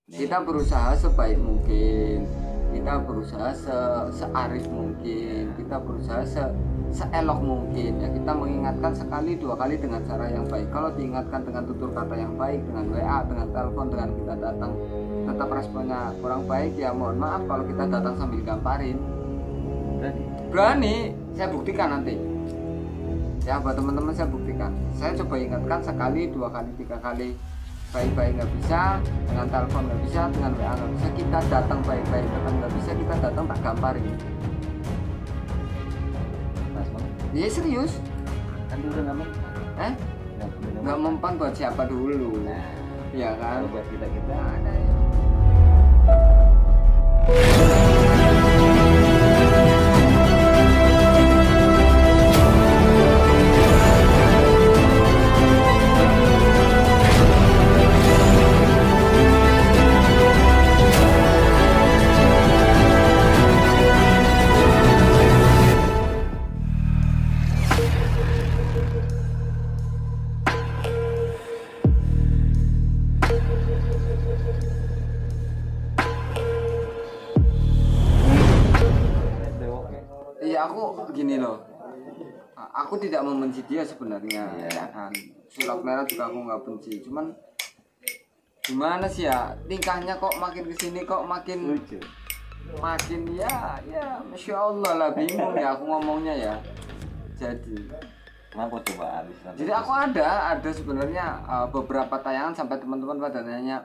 Kita berusaha sebaik mungkin, kita berusaha searif mungkin, kita berusaha seelok mungkin ya. Kita mengingatkan sekali dua kali dengan cara yang baik. Kalau diingatkan dengan tutur kata yang baik, dengan WA, dengan telepon, dengan kita datang, tetap responnya kurang baik, ya mohon maaf kalau kita datang sambil gamparin. Berani saya buktikan nanti ya, buat teman-teman saya buktikan. Saya coba ingatkan sekali, dua kali, tiga kali baik-baik nggak bisa, dengan telepon nggak bisa, dengan WA nggak bisa, kita datang baik-baik, tetap nggak bisa, kita datang tak gamparin. Iya serius, Kan dulu nggak mempan. nggak mempan buat siapa dulu, ya kan? Kalau buat kita Ada ya. Iya aku gini loh, aku tidak membenci dia sebenarnya, ya kan. Sulap merah juga aku nggak benci, cuman gimana sih ya, tingkahnya kok makin kesini kok makin lucu. makin ya masya Allah lah, bingung ya aku ngomongnya ya. Kenapa coba habis nanti? Jadi aku ada sebenarnya beberapa tayangan sampai teman-teman pada nanya,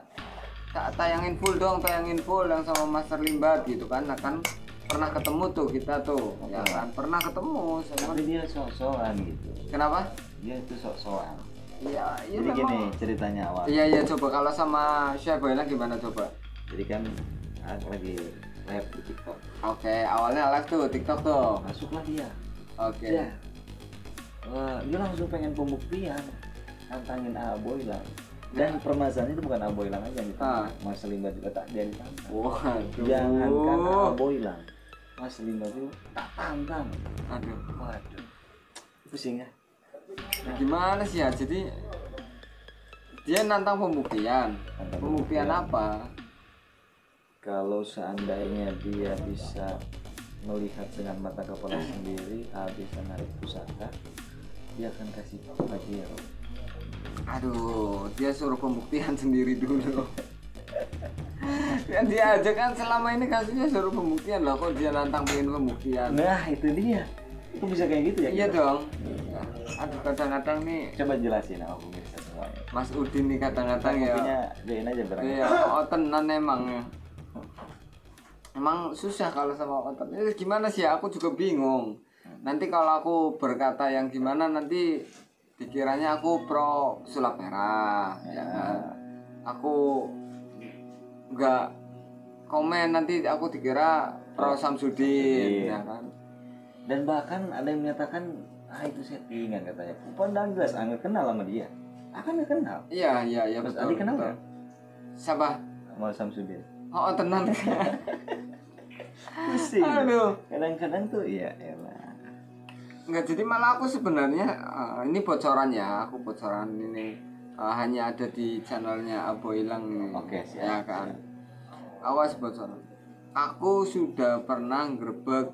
"Kak, tayangin full dong, tayangin full yang sama Master Limbat gitu kan." Nah kan pernah ketemu tuh kita tuh, ya kan pernah ketemu sama. Tapi dia sok-sokan gitu. Kenapa? Dia itu sok-sokan. Iya Jadi gini ceritanya awal. Iya coba kalau sama Chef Boyla gimana coba? Jadi kan aku lagi live di TikTok. Oke, awalnya live tuh TikTok tuh. Masuklah dia. Oke. Ya. Dia langsung pengen pembuktian, tantangin Aboy lah. Dan permasalahannya itu bukan Aboy lang aja gitu. Mas Limba juga tak dia ditantang. Waduh. Jangankan Aboy lang, Mas Limba itu tak tantang. Waduh. Pusing ya. Nah, gimana sih ya? Jadi dia nantang pembuktian. Pembuktian apa? Kalau seandainya dia bisa melihat dengan mata kepala sendiri, habis menarik pusaka, dia akan kasih hadiah. Aduh, dia suruh pembuktian sendiri dulu. Kan dia aja kan selama ini kasusnya suruh pembuktian loh, kok dia nantang pengen pembuktian. Nah itu dia, itu bisa kayak gitu ya? Iya dong. Aduh kadang-kadang nih. Coba jelasin sama pemirsa semuanya. Mas Udin nih kadang-kadang ya. Join aja berangkat. Iya, tenan emang ya. Emang susah kalau sama otot. Ini gimana sih? Aku juga bingung. Nanti kalau aku berkata yang gimana nanti dikiranya aku pro sulap merah, ya kan? Aku nggak komen nanti aku dikira pro Samsudin, ya kan? Dan bahkan ada yang menyatakan itu settingan katanya. Pandang jelas, nggak kenal sama dia. Akan nggak kenal. Iya Mas betul. Adi kenal kan? Siapa? Sama Samsudin. Oh tenan. Pusing. Aduh. Kadang-kadang tuh iya elah. Enggak, jadi malah aku sebenarnya ini bocoran ya, aku bocoran ini hanya ada di channelnya Aboilang nih. Oke, siap. Ya kan. Awas bocoran. Aku sudah pernah nggerebek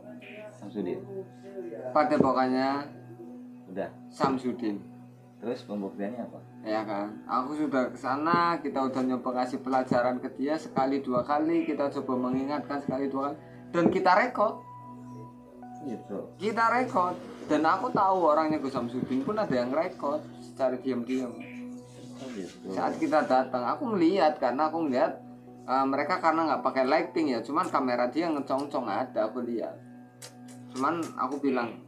Samsudin. pada pokoknya Udah. Samsudin. Terus pembuktiannya apa? Ya kan, aku sudah ke sana, kita udah nyoba kasih pelajaran ke dia sekali dua kali, kita coba mengingatkan sekali dua kali, dan kita rekod. Gitu. Kita rekod, dan aku tahu orangnya Gus Samsudin pun ada yang rekod secara diam-diam. Gitu. Saat kita datang, aku melihat karena aku melihat mereka karena nggak pakai lighting ya, cuman kamera dia ngecong-cong ada, aku lihat. Cuman aku bilang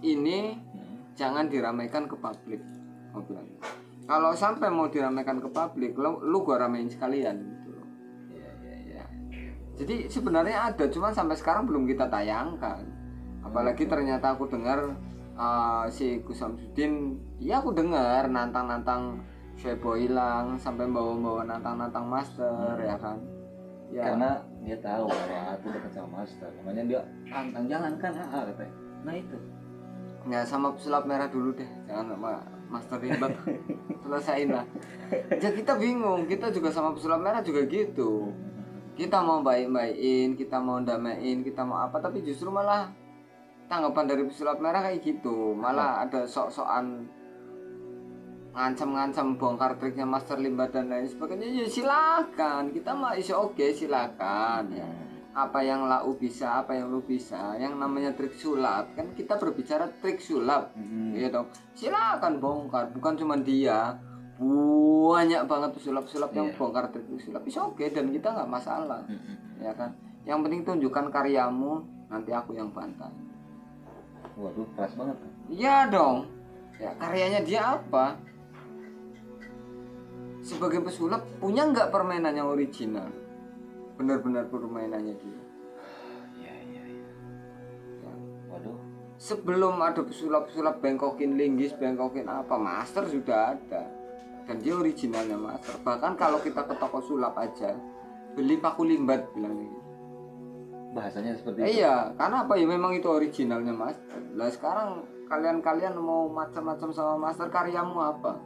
ini jangan diramaikan ke publik. Aku bilang, kalau sampai mau diramaikan ke publik, lu gua ramein sekalian gitu. Iya. Jadi sebenarnya ada, cuman sampai sekarang belum kita tayangkan. Apalagi ternyata aku dengar si Gus Samsudin, iya aku dengar nantang-nantang Syebo hilang sampai bawa-bawa nantang-nantang Master, ya kan? Ya. Karena dia tahu bahwa aku dekat sama Master, makanya dia tantang jangan kan katanya. Nah itu. Ya sama sulap merah dulu deh, jangan sama Master Limbat selesain lah. Ya kita bingung, kita juga sama pesulap merah juga gitu. Kita mau baik-baikin, kita mau damain, kita mau apa, tapi justru malah tanggapan dari pesulap merah kayak gitu. Malah ada sok-sokan ngancam-ngancam bongkar triknya Master Limbat dan lain sebagainya. Ya silakan, kita mah oke silakan ya. Apa yang lau bisa, apa yang lu bisa, yang namanya trik sulap kan kita berbicara trik sulap, ya dong. Silakan bongkar, bukan cuma dia, banyak banget pesulap-pesulap yang bongkar trik sulap, oke dan kita nggak masalah, ya kan. Yang penting tunjukkan karyamu, nanti aku yang bantai. Waduh, keras banget. Iya dong, ya karyanya dia apa? Sebagai pesulap punya nggak permainan yang original? Benar-benar permainannya dia. Iya. Ya. Waduh. Sebelum ada pesulap-pesulap bengkokin linggis, bengkokin apa, Master sudah ada. Dan dia originalnya Master. Bahkan kalau kita ke toko sulap aja, beli paku limbat bilangnya gitu. Bahasanya seperti itu. Iya, karena apa ya memang itu originalnya Master. Lah sekarang kalian mau macam-macam sama Master, karyamu apa?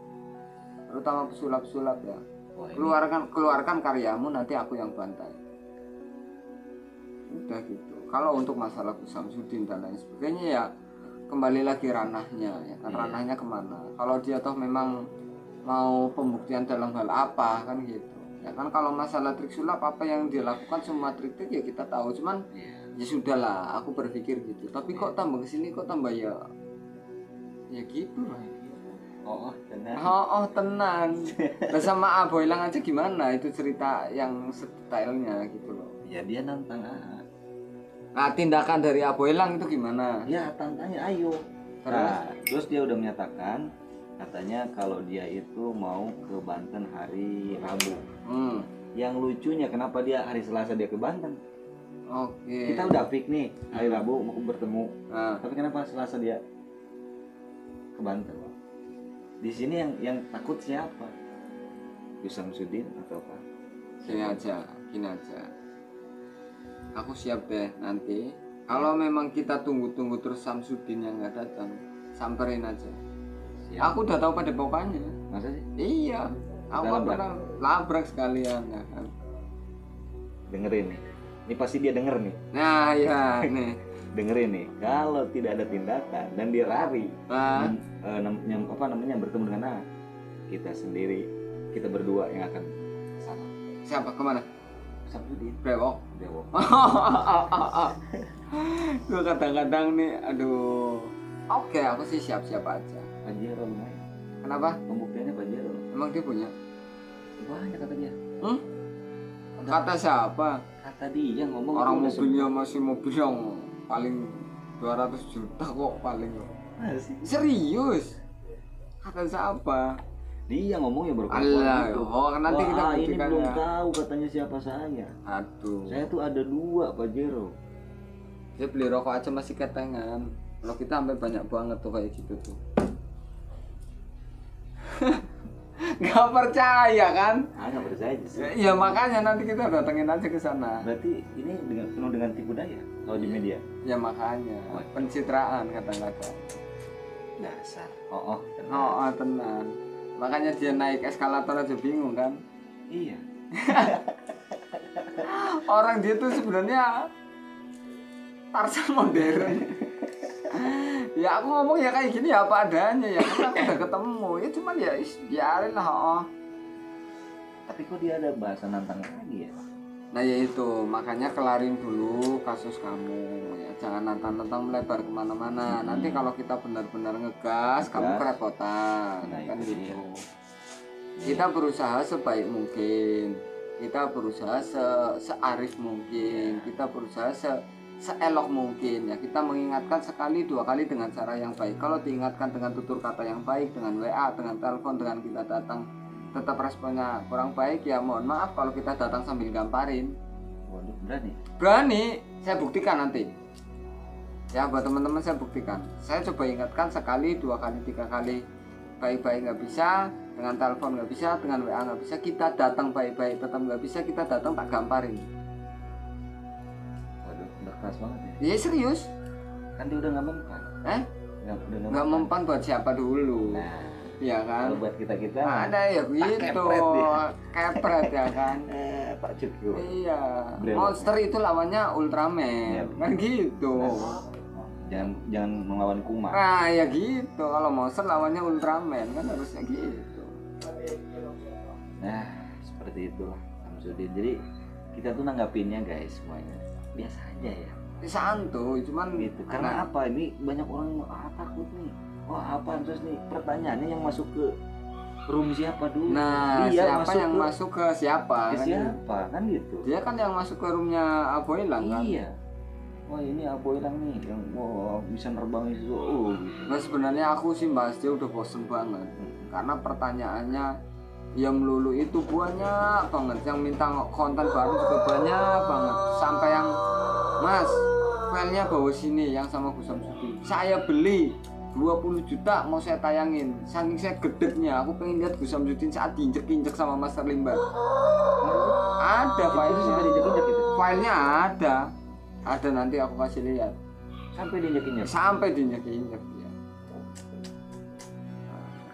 Terutama pesulap-pesulap ya. Wah, keluarkan karyamu, nanti aku yang bantai. Udah gitu. Kalau untuk masalah Gus Samsudin dan lain sebagainya ya kembali lagi ranahnya ya kan. Ranahnya kemana? Kalau dia toh memang mau pembuktian dalam hal apa kan gitu ya kan. Kalau masalah trik sulap apa yang dia lakukan, semua trik-trik ya kita tahu, cuman ya sudahlah, aku berpikir gitu. Tapi kok tambah kesini kok tambah ya gitu lah. Tenang. Nah, sama Aboilang aja gimana itu cerita yang detailnya gitu loh. Ya dia nantang Nah, tindakan dari Aboilang itu gimana? Ya tantangnya ayo. Terus dia udah menyatakan katanya kalau dia itu mau ke Banten hari Rabu. Yang lucunya kenapa dia hari Selasa dia ke Banten? Oke. Kita udah fix nih hari Rabu mau bertemu. Tapi kenapa Selasa dia ke Banten? Di sini yang takut siapa? Gus Samsudin atau apa? Gini aja. Aku siap deh nanti. Kalau memang kita tunggu terus Samsudin yang nggak datang, samperin aja. Siap. Aku udah tahu padepokannya. Masa sih? Iya. Aku pernah labrak sekalian ya kan. Dengerin nih. Ini pasti dia denger nih. Nah ya nih. Dengerin nih, kalau tidak ada tindakan dan dia lari, bertemu dengan kita sendiri, kita berdua yang akan sana. Siapa kemana? Samsudin. Brewok. Gue kadang-kadang nih, aduh. Oke, aku sih siap-siap aja. Pajero lumayan. Kenapa? Pembuktiannya Pajero. Emang dia punya? Banyak kata dia. Kata siapa? Kata dia ngomong. Orang mobilnya masih mobil yang paling 200 juta kok paling. Serius? Kata siapa? Dia ngomong ya Allah, nanti kita buktikan. Ini belum tahu katanya siapa saya. Aduh. Saya tuh ada 2 Pajero. Dia beli rokok aja masih ketengan. Kalau kita sampai banyak banget tuh kayak gitu tuh. Gak percaya kan? Gak percaya sih. Ya makanya nanti kita datengin aja ke sana. Berarti ini penuh dengan tipu daya kalau di media. Ya makanya pencitraan kadang-kadang. Dasar. Tenang. Makanya dia naik eskalator aja bingung kan? Iya. Orang dia tuh sebenarnya Tarzan modern. Ya aku ngomong ya kayak gini ya apa adanya ya, karena aku udah ketemu ya, cuman ya biarin lah. Tapi kok dia ada bahasa nantang lagi ya? Nah ya itu makanya kelarin dulu kasus kamu ya, jangan nantang-nantang melebar kemana-mana. Nanti kalau kita benar-benar ngegas kamu kerepotan kan gitu. Kita berusaha sebaik mungkin, kita berusaha searif mungkin, kita berusaha seelok mungkin ya. Kita mengingatkan sekali 2 kali dengan cara yang baik. Kalau diingatkan dengan tutur kata yang baik, dengan WA, dengan telepon, dengan kita datang tetap responnya kurang baik ya mohon maaf kalau kita datang sambil gamparin. Waduh, berani saya buktikan nanti ya, buat teman-teman saya buktikan. Saya coba ingatkan sekali, 2 kali, 3 kali baik-baik nggak bisa, dengan telepon nggak bisa, dengan WA nggak bisa, kita datang baik-baik tetap nggak bisa, kita datang tak gamparin. Waduh, udah keras banget ya. Iya serius kan dia udah nggak mempan. Nggak mempan buat siapa dulu? ya kan. Kalau buat kita ada ya gitu, kepret ya kan. Pak Cukyo. Iya. Brewok. Monster itu lawannya Ultraman, Iya. kan gitu. Jangan melawan Kuma. Nah ya gitu, kalau monster lawannya Ultraman kan harusnya gitu. Nah seperti itulah Samsudin. Jadi kita tuh nanggapinnya guys semuanya biasa aja ya. Santuy, cuman Gitu. Karena apa? Ini banyak orang takut nih. Wah apa terus nih pertanyaannya yang masuk ke room siapa dulu? nah Dia siapa yang ke, masuk ke siapa? ke Kan? siapa kan gitu? Dia kan yang masuk ke roomnya Aboilang kan. Iya. Wah ini Aboilang nih yang bisa nerbangin sesuatu. Gitu. Nah sebenarnya aku sih bahas dia udah bosen banget. Karena pertanyaannya yang melulu itu banyak banget, yang minta konten baru juga banyak banget, sampai yang Mas filenya bawa sini yang sama Gus Samsudin, saya beli 20 juta mau saya tayangin, saking saya gedeknya aku pengen lihat Gus Samsudin saat diinjek-injek sama Master Limbat. Ada filenya, ada nanti aku kasih lihat, Sampai diinjek-injek. sampai diinjek-injek ya.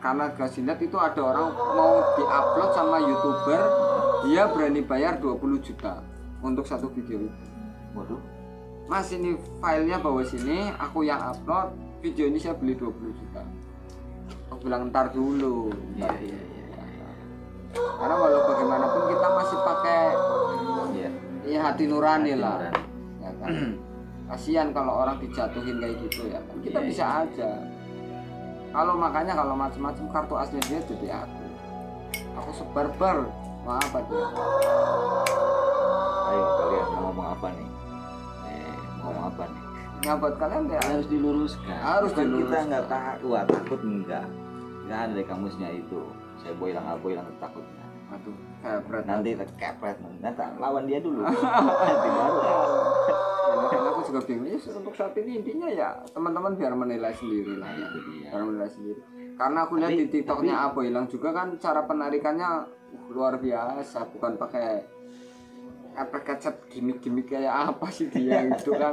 Karena kasih lihat itu ada orang mau diupload sama YouTuber, dia berani bayar 20 juta untuk satu video itu. Waduh. Mas ini filenya bawa sini, aku yang upload, video ini saya beli 20 juta. Aku bilang ntar dulu. Iya. Karena walau bagaimanapun kita masih pakai Iya. ya hati nurani Hati lah. nurani. Ya kan? Kasihan kalau orang dijatuhin kayak gitu ya. Kan kita Iya, bisa aja. Kalau makanya kalau macam-macam kartu asli dia jadi aku. Aku sebarbar. Mau apa dia? Ayo kalian mau ngomong apa nih? Mau ngomong apa nih? Ya buat kalian ya Harus diluruskan. Harus Bukan diluruskan. Kita nggak takut enggak. Nggak ada di kamusnya itu. Saya boilang takut. aduh kayak berat. Nanti kepret nanti lawan dia dulu. Nanti baru. Ya, makanya aku juga bingung ya, untuk saat ini intinya ya teman-teman biar menilai sendiri lah ya. Itu dia. Biar menilai sendiri. Karena aku lihat di TikToknya Aboilang juga kan cara penarikannya luar biasa, bukan pakai kecap gimmick-gimmick kayak apa sih dia gitu kan.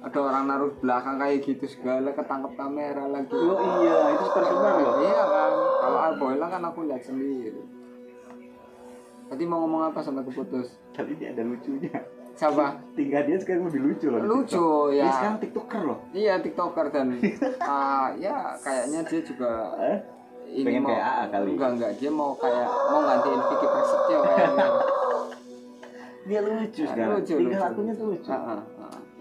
Ada orang naruh belakang kayak gitu segala, ketangkep kamera lagi. Oh iya, itu tersebar loh. Iya kan. Kalau Aboilang kan aku lihat sendiri. Tadi mau ngomong apa sampai keputus? Tapi dia ada lucunya. Siapa? Tinggal dia sekarang lebih lucu loh. di Lucu TikTok. ya. Dia sekarang TikToker loh. Iya TikToker dan ya kayaknya dia juga ini Pengen mau, kayak AA kali. Enggak dia mau kayak mau gantiin Vicky Prasetyo kayaknya. Dia lucu sekarang. Lucu, Tinggal lucu. akunya tuh lucu.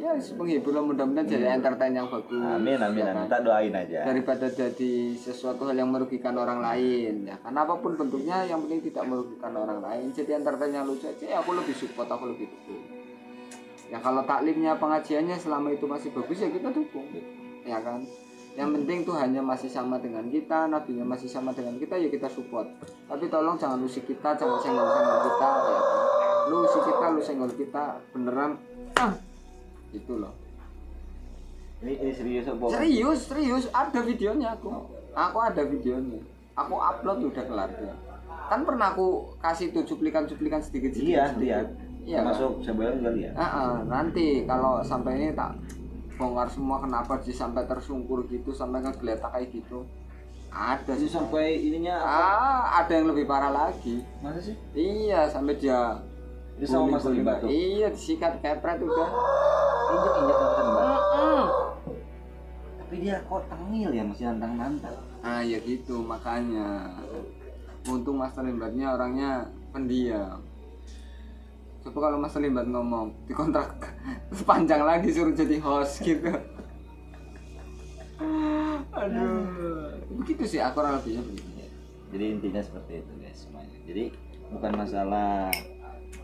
Ya penghibur lah, mudah-mudahan jadi entertain yang bagus. Amin ya kan? Kita doain aja. Daripada jadi sesuatu hal yang merugikan orang lain ya. Karena apapun bentuknya yang penting tidak merugikan orang lain. Jadi entertain yang lucu aja ya aku lebih support, aku lebih dukung. Ya kalau taklimnya pengajiannya selama itu masih bagus ya kita dukung. Ya kan? Yang penting tuh hanya masih sama dengan kita, nabinya masih sama dengan kita ya kita support. Tapi tolong jangan usik kita, jangan senggol-senggol kita ya kan? Lu usik kita, lu senggol kita beneran itu loh. Ini serius apa? Serius ada videonya aku ada videonya, aku upload udah kelar dia. Kan pernah aku kasih tuh cuplikan sedikit. Iya. kan? Termasuk sebulan juga lihat. Nanti kalau sampai ini tak bongkar semua kenapa dia sampai tersungkur gitu, sampai ngegeletak kayak gitu. Ada Itu sih sampai ininya ada yang lebih parah lagi. Masa sih? Iya, sampai dia Itu sama Mas bully-bully. Limbat tuh. Iya, disikat kepret udah. Injek sama Limbat. Mm-mm. Tapi dia kok tengil ya, masih nantang-nantang. Ya gitu makanya. Untung Mas Limbatnya orangnya pendiam. Coba kalau Mas Limbat ngomong dikontrak sepanjang lagi suruh jadi host gitu. Aduh, begitu sih aku kurang lebihnya begitu. Jadi intinya seperti itu guys semuanya. Jadi bukan masalah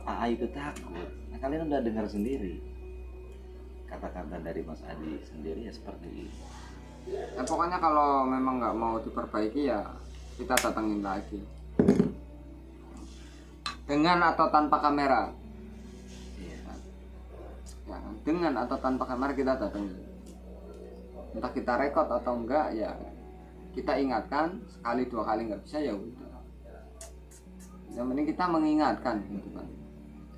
AA itu takut. Nah, kalian udah dengar sendiri kata-kata dari Mas Adi sendiri ya seperti itu. Nah, pokoknya kalau memang nggak mau diperbaiki ya kita datangin lagi. Dengan atau tanpa kamera. Iya. Ya, dengan atau tanpa kamera kita datangin. Entah kita rekod atau enggak ya kita ingatkan, sekali dua kali nggak bisa ya udah. Yang penting kita mengingatkan gitu kan.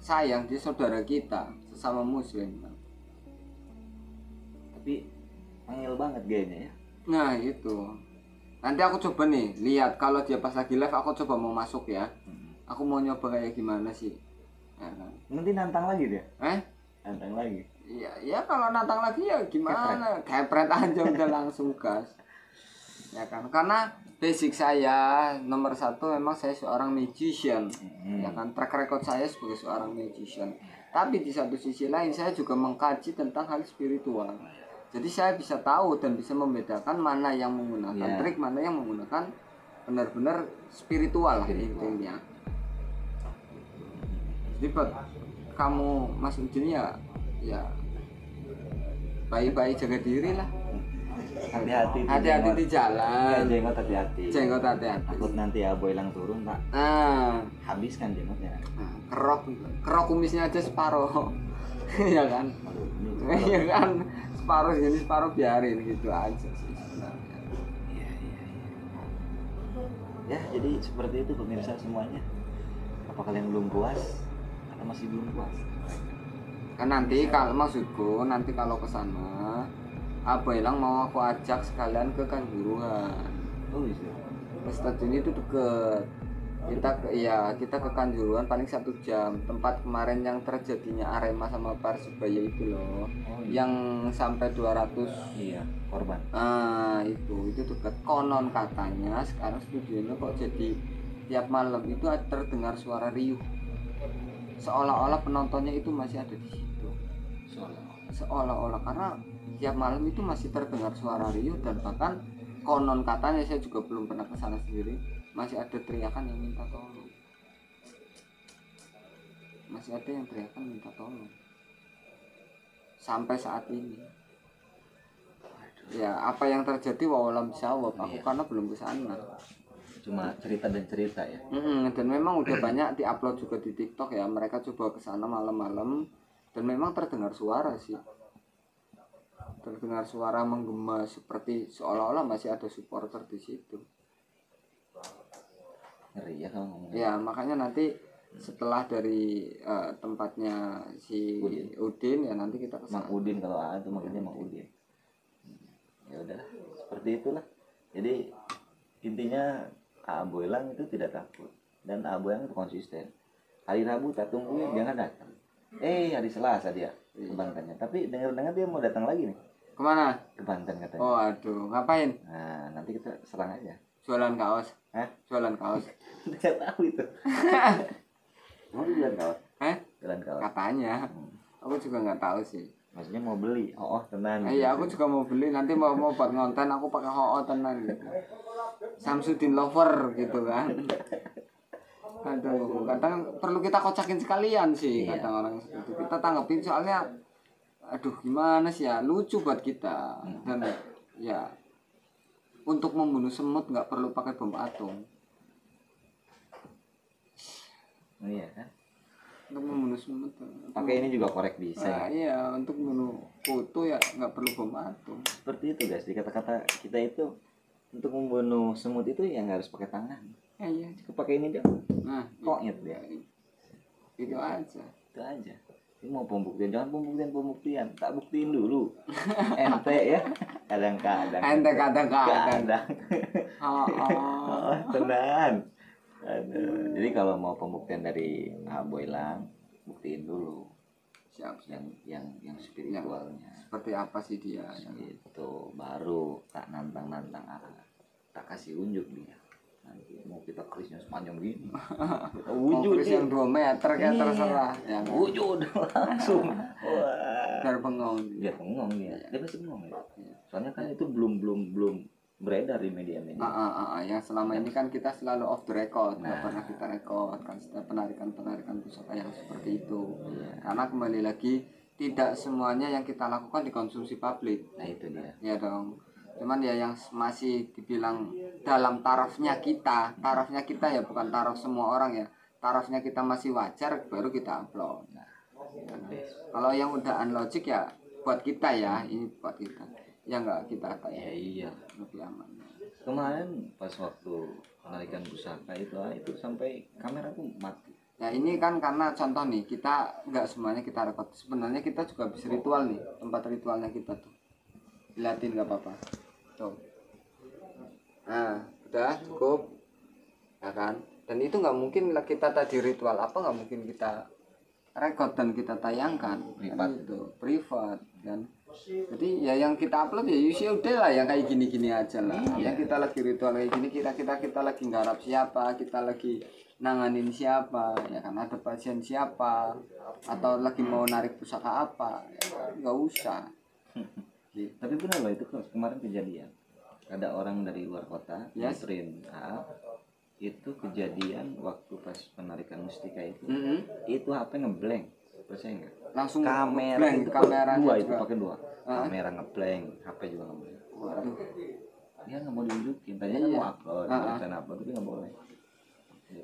Sayang dia saudara kita, sesama muslim kan. Tapi tengil banget gayanya ya. Nah itu Nanti aku coba nih lihat kalau dia pas lagi live, aku coba mau masuk ya. Aku mau nyoba kayak gimana sih. Ya kan? Nanti nantang lagi dia. Nantang lagi. Iya, ya kalau nantang lagi ya gimana? Kepret aja udah langsung gas. Ya kan? Karena basic saya nomor satu memang saya seorang magician. Ya kan? Track record saya sebagai seorang magician. Tapi di satu sisi lain saya juga mengkaji tentang hal spiritual. Jadi saya bisa tahu dan bisa membedakan mana yang menggunakan trik, mana yang menggunakan benar-benar spiritual lah intinya. Jadi buat kamu Mas Udin ya baik-baik jaga diri lah. Hati-hati di jalan. Jenggot hati-hati. Jenggot hati-hati. Takut nanti Abo hilang turun Pak. Habiskan jenggotnya. Kerok kumisnya aja separuh. Iya kan? Iya kan? Separuh gini separuh biarin gitu aja sih sebenarnya. Iya. Ya jadi seperti itu pemirsa semuanya. Apa kalian belum puas atau masih belum puas? Kan nanti kalau maksudku nanti kalau kesana Abo Elang mau aku ajak sekalian ke Kanjuruhan. Oh iya. Stadion itu deket. Kita ke Kanjuruhan paling 1 jam. Tempat kemarin yang terjadinya Arema sama Persebaya itu loh. Yang sampai 200 korban. Itu dekat. Konon katanya sekarang studionya kok jadi tiap malam itu terdengar suara riuh. Seolah-olah penontonnya itu masih ada di situ. Seolah-olah karena tiap malam itu masih terdengar suara riuh dan bahkan konon katanya saya juga belum pernah ke sana sendiri, masih ada teriakan yang minta tolong. Masih ada yang teriakan minta tolong. Sampai saat ini. Ya, apa yang terjadi wawalam jawab aku karena belum ke sana. Cuma cerita dan cerita ya. Dan memang udah banyak diupload juga di TikTok ya. Mereka coba ke sana malam-malam dan memang terdengar suara sih. Terdengar suara menggema seperti seolah-olah masih ada supporter di situ. Ngeri ya kalau ngomong. Ya makanya nanti setelah dari tempatnya si Udin ya nanti kita kesana. Mang Udin kalau ada tuh makanya Mang Udin. Ya udah seperti itulah. Jadi intinya Abo Elang itu tidak takut dan Abo Elang itu konsisten. Hari Rabu tak tungguin dia nggak datang. Hari Selasa dia ke Bantennya. Tapi dengar-dengar dia mau datang lagi nih. Kemana? Ke Banten katanya. Oh aduh, ngapain? Nah nanti kita serang aja. Jualan kaos? Jualan kaos? Tidak tahu itu. Mau jualan kaos? Jualan kaos. Katanya. Aku juga nggak tahu sih. Maksudnya mau beli? Tenan. Iya aku juga mau beli. Nanti mau buat ngonten aku pakai tenan gitu. Samsudin lover gitu kan. Aduh, kadang perlu kita kocakin sekalian sih kadang orang seperti itu. Kita tanggapin soalnya aduh gimana sih ya, lucu buat kita. Dan ya untuk membunuh semut nggak perlu pakai bom atom. Iya kan? Untuk membunuh semut pakai ini juga korek bisa. Iya, untuk membunuh kutu ya nggak perlu bom atom. Seperti itu guys, di kata-kata kita itu untuk membunuh semut itu yang harus pakai tangan. Iya. Cukup pakai ini dia. Konyet dia. Itu aja. Itu aja. Ini mau pembuktian, jangan pembuktian. Tak buktiin dulu. Ente ya. Kadang-kadang. Ente kadang-kadang. Tenang. Aduh. Jadi kalau mau pembuktian dari Abo Elang, buktiin dulu. Siap. Yang spiritualnya. Seperti apa sih dia? Itu baru tak nantang tak kasih unjuk dia. Nanti mau kita kerisnya sepanjang gini. Kita wujud yang 2 meter kan terserah. Yang wujud langsung. Wah. Biar bengong. Dia pasti bengong ya. Soalnya kan itu belum beredar di media-media. Yang selama ini kan kita selalu off the record, nggak pernah kita record kan setiap penarikan pusaka yang seperti itu. Karena kembali lagi tidak semuanya yang kita lakukan dikonsumsi publik. Nah itu dia. Ya dong. Cuman ya yang masih dibilang dalam tarafnya kita ya bukan taraf semua orang ya. Tarafnya kita masih wajar baru kita upload. Nah, kalau yang udah unlogic ya buat kita ya, ini buat kita. Ya enggak kita apa ya. Iya. Lebih aman. Kemarin pas waktu penarikan pusaka itu sampai kamera tuh mati. Ya ini kan karena contoh nih, kita nggak semuanya kita rekod. Sebenarnya kita juga bisa ritual nih, tempat ritualnya kita tuh. Liatin nggak apa-apa. Tuh. Nah, udah cukup, ya kan? Dan itu nggak mungkin lah kita tadi ritual apa nggak mungkin kita rekod dan kita tayangkan, Privat. kan itu privat kan. Jadi ya yang kita upload ya udah lah yang kayak gini-gini aja lah. Iya. Yang kita lagi ritual kayak gini, kita lagi nggarap siapa, kita lagi nanganin siapa, ya kan, ada pasien siapa, atau lagi mau narik pusaka apa, ya, nggak usah. Gitu. Tapi benar loh itu kemarin kejadian. Ada orang dari luar kota Yes. nyamperin itu kejadian waktu pas penarikan mustika itu. Itu HP ngeblank. Percaya nggak? Langsung Kamera blank, itu kameranya dua juga. itu pakai dua. Kamera ngeblank, HP juga ngeblank. Waduh. Dia nggak mau diunjukin. Tadinya kan mau upload, rencana upload tapi nggak boleh.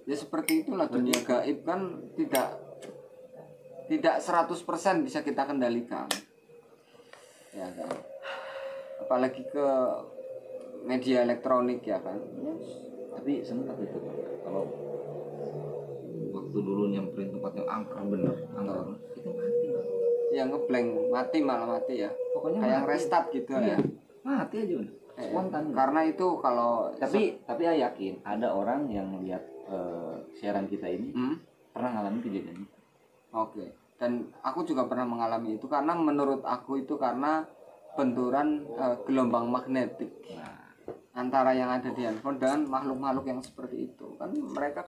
Ya seperti itulah dunia gaib kan, tidak 100% bisa kita kendalikan. Ya kan. Apalagi ke media elektronik ya kan. Tapi sempat itu kalau waktu dulu nyamperin tempatnya angker bener, angker itu mati. Ya ngeblank, malah mati ya. Pokoknya kayak mati. restart gitu Iya, ya. mati aja udah. Spontan. Karena itu kalau Tapi saya yakin ada orang yang lihat siaran kita ini pernah ngalamin kejadian itu. Oke. Dan aku juga pernah mengalami itu karena menurut aku itu karena benturan gelombang magnetik Nah, antara yang ada di handphone dengan makhluk-makhluk yang seperti itu. Kan mereka